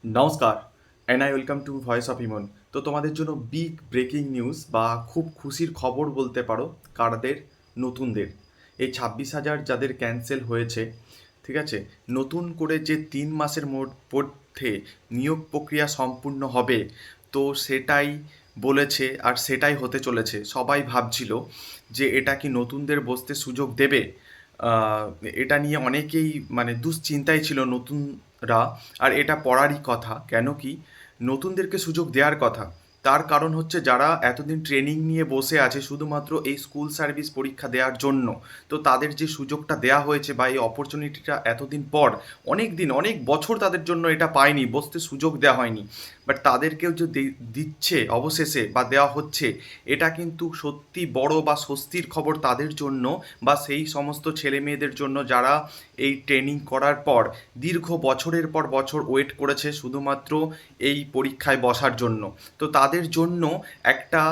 নমস্কার and I welcome to voice of Emon. তো তোমাদের জন্য বিগ ব্রেকিং নিউজ বা খুব খুশির খবর বলতে পারো। কারদের? নতুনদের। এই 26,000 যাদের ক্যান্সেল হয়েছে, ঠিক আছে, নতুন করে যে 3 মাসের মধ্যে নিয়োগ প্রক্রিয়া সম্পূর্ণ হবে, তো সেটাই বলেছে আর সেটাই হতে চলেছে। সবাই ভাবছিল যে এটা কি নতুনদের বসতে সুযোগ দেবে। আহ, এটা নিয়ে অনেকেই মানে দুশ্চিন্তায় ছিল নতুনরা। আর এটা পড়ারই কথা, কেন কি নতুনদেরকে সুযোগ দেওয়ার কথা। তার কারণ হচ্ছে যারা এতদিন ট্রেনিং নিয়ে বসে আছে শুধুমাত্র এই স্কুল সার্ভিস পরীক্ষা দেওয়ার জন্য, তো তাদের যে সুযোগটা দেওয়া হয়েছে বা এই অপরচুনিটিটা এতদিন পর, অনেক দিন অনেক বছর তাদের জন্য এটা পায়নি, বসতে সুযোগ দেওয়া হয়নি, বাট তাদেরকেও যে দিচ্ছে অবশেষে বা দেওয়া হচ্ছে, এটা কিন্তু সত্যি বড় বা স্বস্তির খবর তাদের জন্য বা সেই সমস্ত ছেলে মেয়েদের জন্য যারা এই ট্রেনিং করার পর দীর্ঘ বছরের পর বছর ওয়েট করেছে শুধুমাত্র এই পরীক্ষায় বসার জন্য। তো তাদের জন্য একটা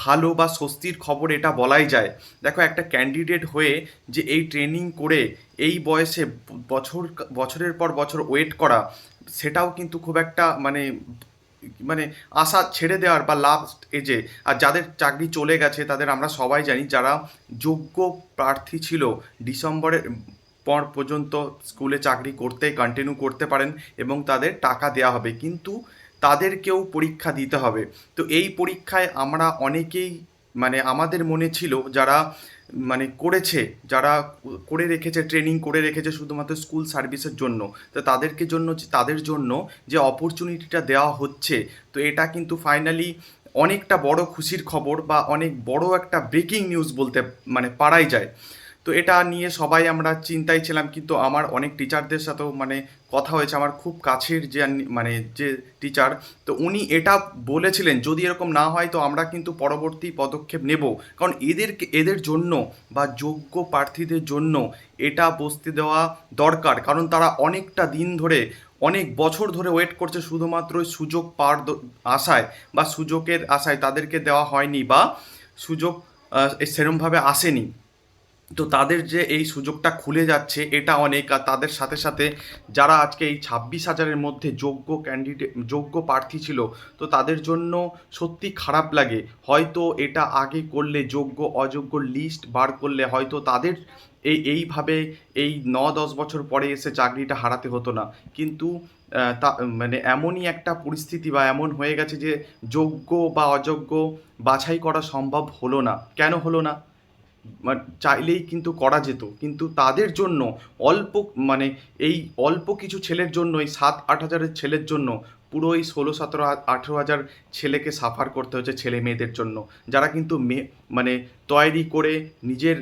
ভালো বা স্বস্তির খবর এটা বলাই যায়। দেখো, একটা ক্যান্ডিডেট হয়ে যে এই ট্রেনিং করে এই বয়সে বছর বছরের পর বছর ওয়েট করা, সেটাও কিন্তু খুব একটা মানে মানে আশা ছেড়ে দেওয়ার বা লাস্ট এজে। আর যাদের চাকরি চলে গেছে তাদের আমরা সবাই জানি, যারা যোগ্য প্রার্থী ছিল ডিসেম্বরের পর পর্যন্ত স্কুলে চাকরি করতে কন্টিনিউ করতে পারেন এবং তাদের টাকা দেওয়া হবে, কিন্তু তাদেরকেও পরীক্ষা দিতে হবে। তো এই পরীক্ষায় আমরা অনেকেই মানে আমাদের মনে ছিল যারা মানে করেছে, যারা করে রেখেছে, ট্রেনিং করে রেখেছে শুধুমাত্র স্কুল সার্ভিসের জন্য, তো তাদের জন্য যে অপরচুনিটিটা দেওয়া হচ্ছে, তো এটা কিন্তু ফাইনালি অনেকটা বড় খুশির খবর বা অনেক বড় একটা ব্রেকিং নিউজ বলতে মানে পারাই যায়। তো এটা নিয়ে সবাই আমরা চিন্তায় ছিলাম, কিন্তু আমার অনেক টিচারদের সাথেও মানে কথা হয়েছে, আমার খুব কাছের যে মানে যে টিচার, তো উনি এটা বলেছিলেন যদি এরকম না হয় তো আমরা কিন্তু পরবর্তী পদক্ষেপ নেব। কারণ এদের জন্য বা যোগ্য প্রার্থীদের জন্য এটা বসতে দেওয়া দরকার, কারণ তারা অনেকটা দিন ধরে অনেক বছর ধরে ওয়েট করছে শুধুমাত্র ওই সুযোগ পাওয়ার আশায় বা সুযোগের আশায় তাদেরকে দেওয়া হয়নি বা সুযোগ সেরমভাবে আসেনি। তো তাদের যে এই সুযোগটা খুলে যাচ্ছে এটা অনেক। আর তাদের সাথে সাথে যারা আজকে এই 26,000-এর মধ্যে যোগ্য ক্যান্ডিডেট যোগ্য প্রার্থী ছিল, তো তাদের জন্য সত্যি খারাপ লাগে। হয়তো এটা আগে করলে যোগ্য অযোগ্য লিস্ট বার করলে হয়তো তাদের এইভাবে এই 9-10 বছর পরে এসে চাকরিটা হারাতে হতো না। কিন্তু তা মানে এমনই একটা পরিস্থিতি বা এমন হয়ে গেছে যে যোগ্য বা অযোগ্য বাছাই করা সম্ভব হলো না। কেন হলো না? চাইলেই কিন্তু করা যেত, কিন্তু তাদের জন্য অল্প মানে এই অল্প কিছু ছেলের জন্য, এই 7-8 হাজারের ছেলের জন্য পুরো এই 16-17-18 হাজার ছেলেকে সাফার করতে হচ্ছে, ছেলে মেয়েদের জন্য, যারা কিন্তু মানে তৈরি করে নিজের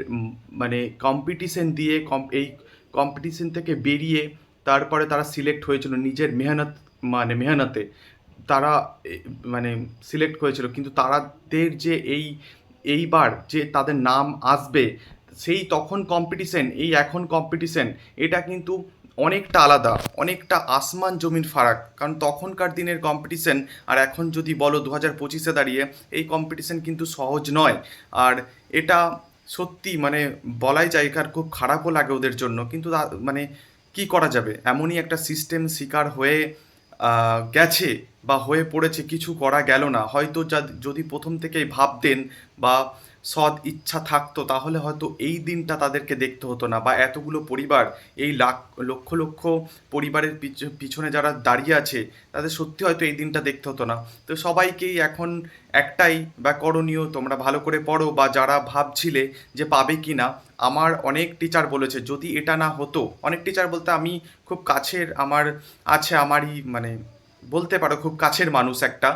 মানে কম্পিটিশন দিয়ে এই কম্পিটিশন থেকে বেরিয়ে তারপরে তারা সিলেক্ট হয়েছিল নিজের মেহনতে তারা মানে সিলেক্ট হয়েছিল, কিন্তু তাদের যে এইবার যে তাদের নাম আসবে, সেই তখন কম্পিটিশন এই এখন কম্পিটিশন, এটা কিন্তু অনেকটা আলাদা, অনেকটা আসমান জমিন ফারাক। কারণ তখনকার দিনের কম্পিটিশন আর এখন যদি বলো 2025-এ দাঁড়িয়ে, এই কম্পিটিশন কিন্তু সহজ নয়। আর এটা সত্যি মানে বলাই যায়, কার খুব খারাপও লাগে ওদের জন্য, কিন্তু মানে কি করা যাবে, এমনই একটা সিস্টেম শিকার হয়ে গেছে বা হয়ে পড়েছে, কিছু করা গেল না। হয়তো যদি প্রথম থেকেই ভাবতেন বা সৎ ইচ্ছা থাকতো, তাহলে হয়তো এই দিনটা তাদেরকে দেখতে হতো না, বা এতগুলো পরিবার, এই লক্ষ লক্ষ পরিবারের পিছনে যারা দাঁড়িয়ে আছে, তাদের সত্যি হয়তো এই দিনটা দেখতে হতো না। তো সবাইকেই এখন একটাই বা করণীয়, তোমরা ভালো করে পড়ো, বা যারা ভাবছিলে যে পাবে কি না, আমার অনেক টিচার বলেছে যদি এটা না হতো, অনেক টিচার বলতে আমি খুব কাছের আমার আছে, আমারই মানে বলতে পারো খুব কাছের মানুষ একটা,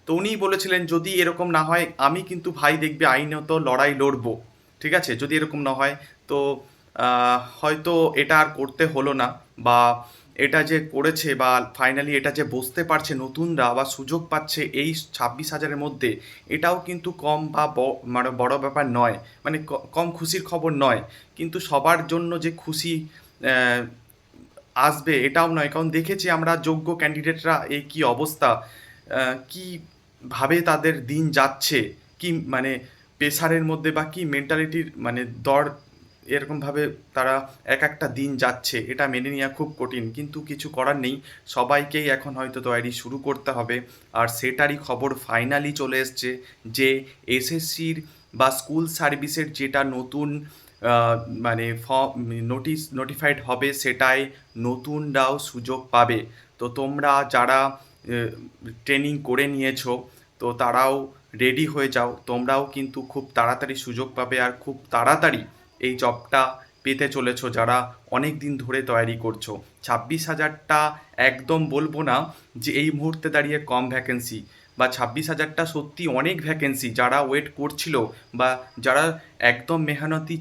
তো উনিই বলেছিলেন যদি এরকম না হয় আমি কিন্তু ভাই দেখবে আইনত লড়াই লড়বো, ঠিক আছে, যদি এরকম না হয়। তো হয়তো এটা আর করতে হলো না, বা এটা যে করেছে বা ফাইনালি এটা যে বুঝতে পারছে নতুনরা বা সুযোগ পাচ্ছে এই 26,000-এর মধ্যে, এটাও কিন্তু কম বা মানে বড় ব্যাপার নয়, মানে কম খুশির খবর নয়। কিন্তু সবার জন্য যে খুশি আহ, আসবে এটাও নয়, কারণ দেখেছি আমরা যোগ্য ক্যান্ডিডেটরা এই কি অবস্থা, কীভাবে তাদের দিন যাচ্ছে, কি মানে প্রেশারের মধ্যে বা কি মেন্টালিটির মানে দর এরকমভাবে তারা এক একটা দিন যাচ্ছে, এটা মেনে নেওয়া খুব কঠিন, কিন্তু কিছু করার নেই। সবাইকেই এখন হয়তো তৈরি শুরু করতে হবে। আর সেটারই খবর ফাইনালি চলে এসছে যে এসএসসির বা স্কুল সার্ভিসের যেটা নতুন আহ, মানে নোটিফাইড হবে, সেটাই নতুনরাও সুযোগ পাবে। তো তোমরা যারা ট্রেনিং করে নিয়েছো, তো তারাও রেডি হয়ে যাও, তোমরাও কিন্তু খুব তাড়াতাড়ি সুযোগ পাবে আর খুব তাড়াতাড়ি এই জবটা পেতে চলেছো যারা অনেক দিন ধরে তৈরি করছো। 26,000টা একদম বলবো না যে এই মুহূর্তে দাঁড়িয়ে কম ভ্যাকেন্সি, বা 26,000টা সত্যি অনেক ভ্যাকেন্সি। যারা ওয়েট করছিল বা যারা একদম মেহনতি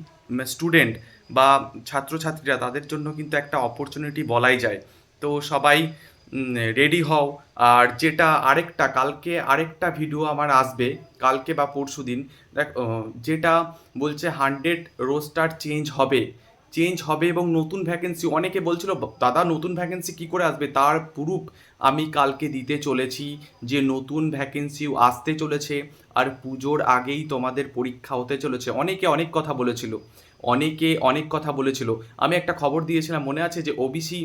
স্টুডেন্ট বা ছাত্রছাত্রীরা, তাদের জন্য কিন্তু একটা অপরচুনিটি বলাই যায়। তো সবাই রেডি হও। আর যেটা আরেকটা, কালকে আরেকটা ভিডিও আমার আসবে, কালকে বা পরশু দিন। দেখ, যেটা বলছে 100 রোস্টার চেঞ্জ হবে এবং নতুন ভ্যাকেন্সি, অনেকে বলছিল দাদা নতুন ভ্যাকেন্সি কী করে আসবে, তার প্রুফ আমি কালকে দিতে চলেছি যে নতুন ভ্যাকেন্সি আসতে চলেছে। আর পুজোর আগেই তোমাদের পরীক্ষা হতে চলেছে। অনেকে অনেক কথা বলেছিল, আমি একটা খবর দিয়েছিলাম, মনে আছে যে ওবিসি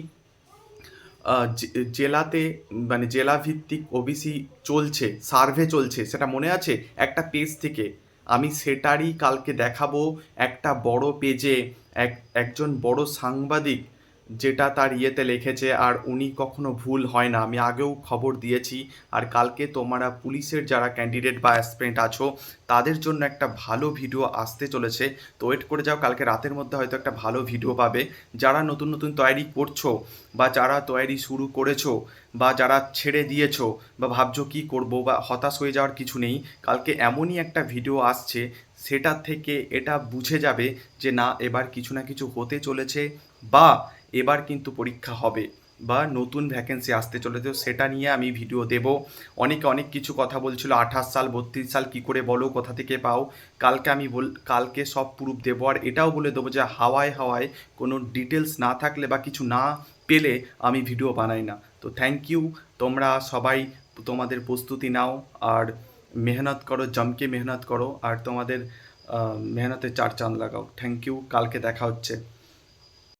জেলাতে, মানে জেলা ভিত্তিক ওবিসি চলছে, সার্ভে চলছে, সেটা মনে আছে একটা পেজ থেকে। আমি সেটারই কালকে দেখাবো একটা বড় পেজে, একজন বড় সাংবাদিক যেটা তার ইয়েতে লিখেছে। আর উনি কখনো ভুল হয় না, আমি আগেও খবর দিয়েছি। আর কালকে তোমরা পুলিশের যারা ক্যান্ডিডেট বা অ্যাসপিরেন্ট আছো, তাদের জন্য একটা ভালো ভিডিও আসতে চলেছে। তো ওয়েট করে যাও, কালকে রাতের মধ্যে হয়তো একটা ভালো ভিডিও পাবে। যারা নতুন নতুন তৈরি করছো বা যারা তৈরি শুরু করেছো বা যারা ছেড়ে দিয়েছো বা ভাবছো কী করবো, বা হতাশ হয়ে যাওয়ার কিছু নেই। কালকে এমনই একটা ভিডিও আসছে, সেটা থেকে এটা বুঝে যাবে যে না, এবার কিছু না কিছু হতে চলেছে, বা এবার কিন্তু পরীক্ষা হবে, বা নতুন ভ্যাকেন্সি আসতে চলেছে। সেটা নিয়ে আমি ভিডিও দেব। অনেকে অনেক কিছু কথা বলছিল, 28 সাল 32 সাল কী করে বলো, কোথা থেকে পাও। কালকে সব প্রুফ দেবো। আর এটাও বলে দেবো যে হাওয়ায় হাওয়ায় কোনো ডিটেলস না থাকলে বা কিছু না পেলে আমি ভিডিও বানাই না। তো থ্যাংক ইউ। তোমরা সবাই তোমাদের প্রস্তুতি নাও আর মেহনত করো, জমকে মেহনত করো, আর তোমাদের মেহনতে চার চাঁদ লাগাও। থ্যাংক ইউ, কালকে দেখা হচ্ছে।